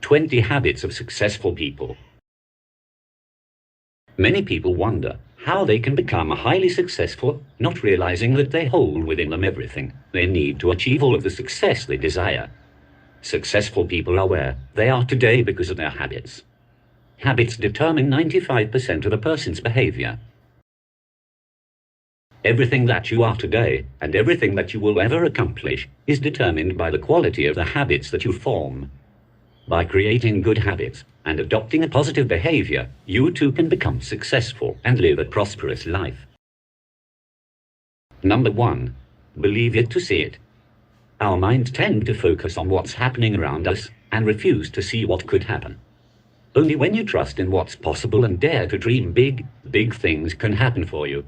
20 Habits of Successful People. Many people wonder how they can become highly successful, not realizing that they hold within them everything they need to achieve all of the success they desire. Successful people are where they are today because of their habits. Habits determine 95% of a person's behavior. Everything that you are today, and everything that you will ever accomplish, is determined by the quality of the habits that you form. By creating good habits and adopting a positive behavior, you too can become successful and live a prosperous life. Number 1. Believe it to see it. Our minds tend to focus on what's happening around us and refuse to see what could happen. Only when you trust in what's possible and dare to dream big, big things can happen for you.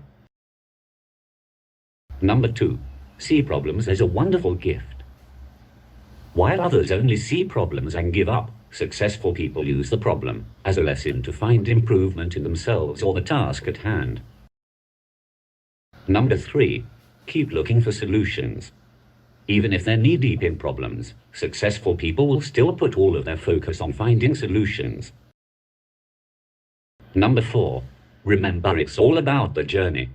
Number 2. See problems as a wonderful gift. While others only see problems and give up, successful people use the problem as a lesson to find improvement in themselves or the task at hand. Number 3. Keep looking for solutions. Even if they're knee-deep in problems, successful people will still put all of their focus on finding solutions. Number 4. Remember, it's all about the journey.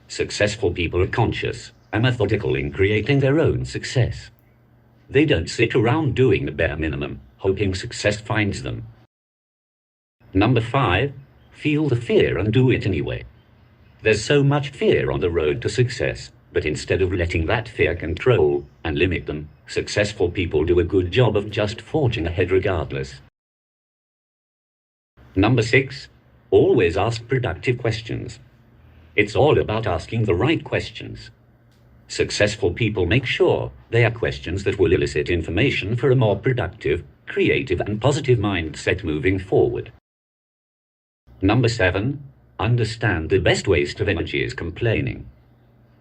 Successful people are conscious and methodical in creating their own success. They don't sit around doing the bare minimum, hoping success finds them. Number 5. Feel the fear and do it anyway. There's so much fear on the road to success, but instead of letting that fear control and limit them, successful people do a good job of just forging ahead regardless. Number 6. Always ask productive questions. It's all about asking the right questions. Successful people make sure they are questions that will elicit information for a more productive, creative and positive mindset moving forward. Number 7. Understand the best waste of energy is complaining.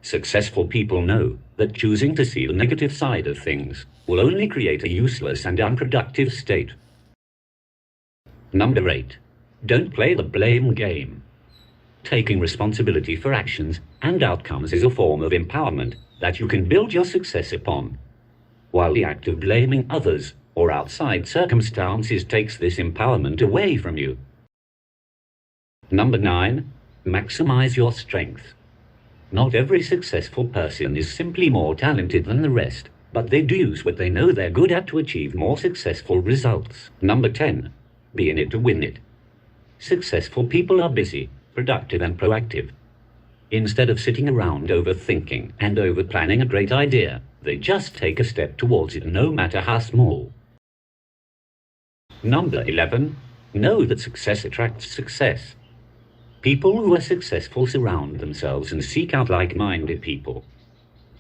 Successful people know that choosing to see the negative side of things will only create a useless and unproductive state. Number 8. Don't play the blame game. Taking responsibility for actions and outcomes is a form of empowerment that you can build your success upon, while the act of blaming others or outside circumstances takes this empowerment away from you. Number 9. Maximize your strengths. Not every successful person is simply more talented than the rest, but they do use what they know they're good at to achieve more successful results. Number 10. Be in it to win it. Successful people are busy, productive and proactive. Instead of sitting around overthinking and overplanning a great idea, they just take a step towards it, no matter how small. Number 11. Know that success attracts success. People who are successful surround themselves and seek out like-minded people.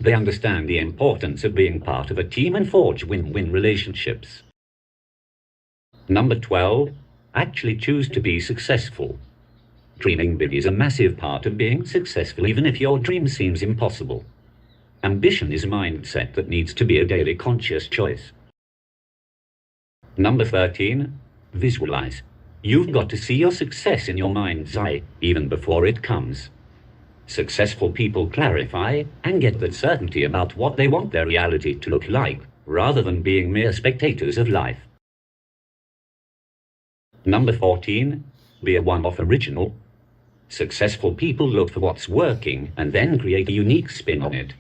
They understand the importance of being part of a team and forge win-win relationships. Number 12. Actually choose to be successful. Dreaming big is a massive part of being successful, even if your dream seems impossible. Ambition is a mindset that needs to be a daily conscious choice. Number 13. Visualize. You've got to see your success in your mind's eye, even before it comes. Successful people clarify and get the certainty about what they want their reality to look like, rather than being mere spectators of life. Number 14. Be a one-off original. Successful people look for what's working and then create a unique spin on it.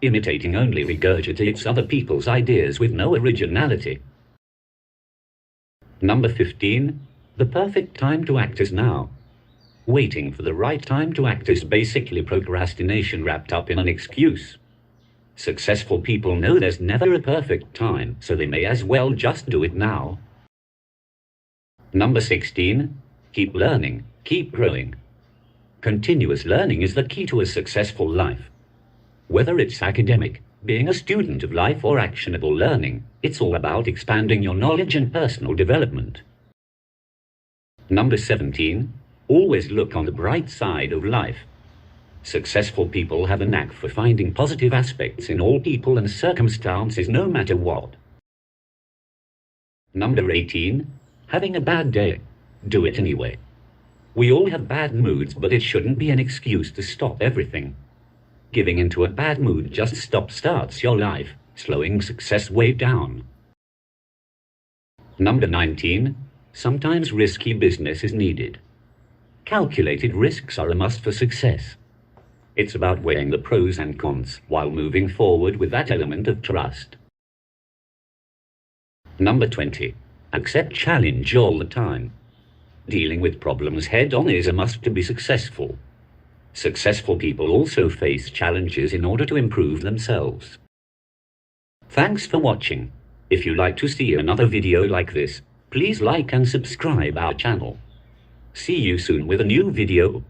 Imitating only regurgitates other people's ideas with no originality. Number 15. The perfect time to act is now. Waiting for the right time to act is basically procrastination wrapped up in an excuse. Successful people know there's never a perfect time, so they may as well just do it now. Number 16. Keep learning, keep growing. Continuous learning is the key to a successful life. Whether it's academic, being a student of life, or actionable learning, it's all about expanding your knowledge and personal development. Number 17. Always look on the bright side of life. Successful people have a knack for finding positive aspects in all people and circumstances, no matter what. Number 18. Having a bad day. Do it anyway. We all have bad moods, but it shouldn't be an excuse to stop everything. Giving into a bad mood just starts your life, slowing success way down. Number 19. Sometimes risky business is needed. Calculated risks are a must for success. It's about weighing the pros and cons while moving forward with that element of trust. Number 20. Accept challenge all the time. Dealing with problems head-on is a must to be successful. Successful people also face challenges in order to improve themselves. Thanks for watching. If you like to see another video like this, please like and subscribe our channel. See you soon with a new video.